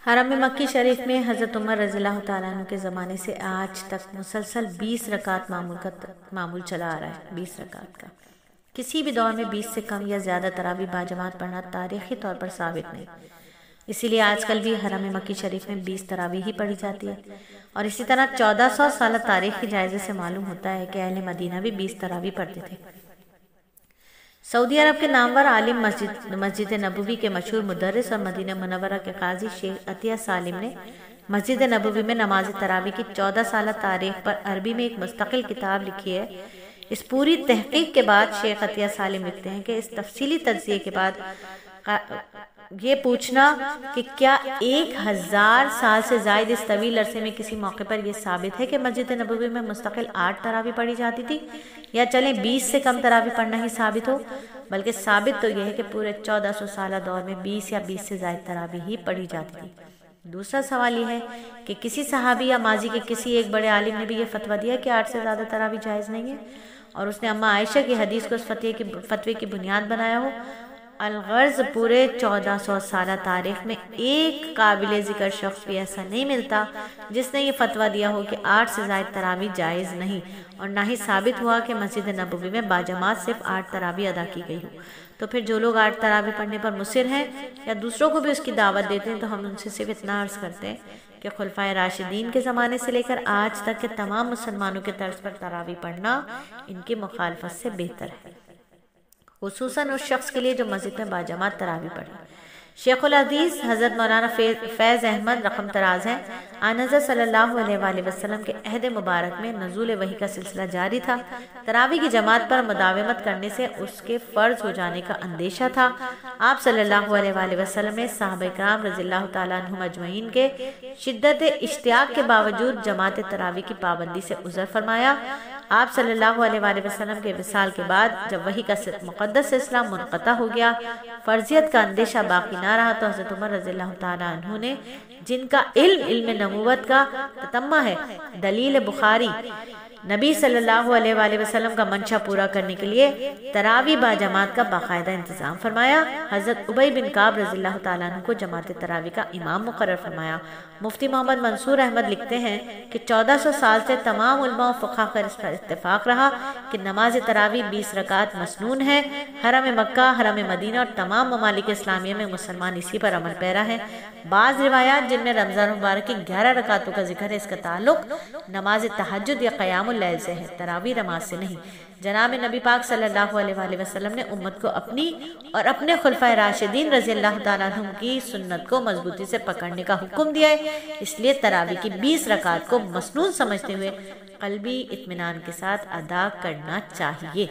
حرم مکی شریف میں حضرت عمر رضی اللہ تعالیٰ عنہ کے زمانے سے آج تک مسلسل 20 رکعت معمول چلا آ رہا ہے۔ 20 رکعت کا کسی بھی دور میں 20 سے کم یا زیادہ تراویح باجماعت پڑھنا تاریخی طور پر ثابت نہیں، اسی لیے آج کل بھی حرم مکی شریف میں 20 تراویح ہی پڑھی جاتی ہے۔ اور اسی طرح 1400 سالہ تاریخ کے جائزے سے معلوم ہوتا ہے کہ اہل مدینہ بھی 20 تراویح پڑھتے تھے۔ سعودی عرب کے نامور عالم مسجد نبوی کے مشہور مدرس اور مدینہ منورہ کے قاضی شیخ عطیہ سالم نے مسجد نبوی میں نماز تراویح کی 14 سالہ تاریخ پر عربی میں ایک مستقل کتاب لکھی ہے۔ اس پوری تحقیق کے بعد شیخ عطیہ سالم لکھتے ہیں کہ اس تفصیلی تجزیے کے بعد یہ پوچھنا کہ کیا 1000 سال سے زائد اس طویل عرصے میں کسی موقع پر یہ ثابت ہے کہ مسجد نبوی میں مستقل 8 تراویح پڑھی جاتی تھی، یا چلیں 20 سے کم تراویح پڑھنا ہی ثابت ہو، بلکہ ثابت تو یہ ہے کہ پورے 1400 سالہ دور میں 20 یا 20 سے زائد تراویح ہی پڑھی جاتی تھی۔ دوسرا سوال یہ ہے کہ کسی صحابی یا ماضی کے کسی ایک بڑے عالم نے بھی یہ فتویٰ دیا کہ 8 سے زیادہ تراویح جائز نہیں ہے اور اس نے اماں عائشہ کی حدیث کو اس فتوے کی بنیاد بنایا ہو؟ الغرض پورے 1400 سالہ تاریخ میں ایک قابل ذکر شخص بھی ایسا نہیں ملتا جس نے یہ فتویٰ دیا ہو کہ 8 سے زائد تراویح جائز نہیں، اور نہ ہی ثابت ہوا کہ مسجد نبوی میں باجماعت صرف 8 تراویح ادا کی گئی ہو۔ تو پھر جو لوگ 8 تراویح پڑھنے پر مصر ہیں یا دوسروں کو بھی اس کی دعوت دیتے ہیں، تو ہم ان سے صرف اتنا عرض کرتے ہیں کہ خلفائے راشدین کے زمانے سے لے کر آج تک کے تمام مسلمانوں کے طرز پر تراویح پڑھنا ان کی مخالفت سے بہتر ہے، خصوصاً اس شخص کے لیے جو مسجد میں باجماعت تراویح پڑھے۔ شیخ الحدیث حضرت مولانا فیض احمد رقم طراز ہیں، آن حضرت صلی اللہ علیہ وآلہ وسلم کے عہد مبارک میں نزول وحی کا سلسلہ جاری تھا۔ تراویح کی جماعت پر مداومت کرنے سے اس کے فرض ہو جانے کا اندیشہ تھا۔ آپ صلی اللہ علیہ وآلہ وسلم نے صحابہ کرام رضی اللہ تعالیٰ عنہم اجمعین کے شدت اشتیاق کے باوجود جماعت تراویح کی پابندی سے عذر فرمایا۔ آپ صلی اللہ علیہ وآلہ وسلم کے وصال کے بعد جب وحی کا مقدس سلسلہ منقطع ہو گیا، فرضیت کا اندیشہ باقی نہ رہا، تو حضرت عمر رضی اللہ تعالیٰ عنہ نے، جن کا علم نبوت کا تتمہ ہے، دلیل بخاری، نبی صلی اللہ علیہ وآلہ وسلم کا منشا پورا کرنے کے لیے تراویح باجماعت کا باقاعدہ انتظام فرمایا۔ حضرت ابی بن کعب رضی اللہ تعالیٰ عنہ کو جماعت تراویح کا امام مقرر فرمایا۔ مفتی محمد منصور احمد لکھتے ہیں کہ 1400 سال سے تمام علماء و فقہا کا اس پر اتفاق رہا کہ نماز تراویح 20 رکعت مسنون ہے۔ حرم مکہ، حرم مدینہ اور تمام ممالک اسلامیہ میں مسلمان اسی پر عمل پیرا ہیں۔ بعض روایات جن میں رمضان مبارک کی 11 رکعتوں کا ذکر ہے، اس کا تعلق نماز تہجد یا قیام اللیل سے ہے، تراویح نماز سے نہیں۔ جناب نبی پاک صلی اللہ علیہ وآلہ وسلم نے امت کو اپنی اور اپنے خلفائے راشدین رضی اللہ تعالیٰ عنہم کی سنت کو مضبوطی سے پکڑنے کا حکم دیا ہے، اس لیے تراویح کی 20 رکعت کو مسنون سمجھتے ہوئے قلبی اطمینان کے ساتھ ادا کرنا چاہیے۔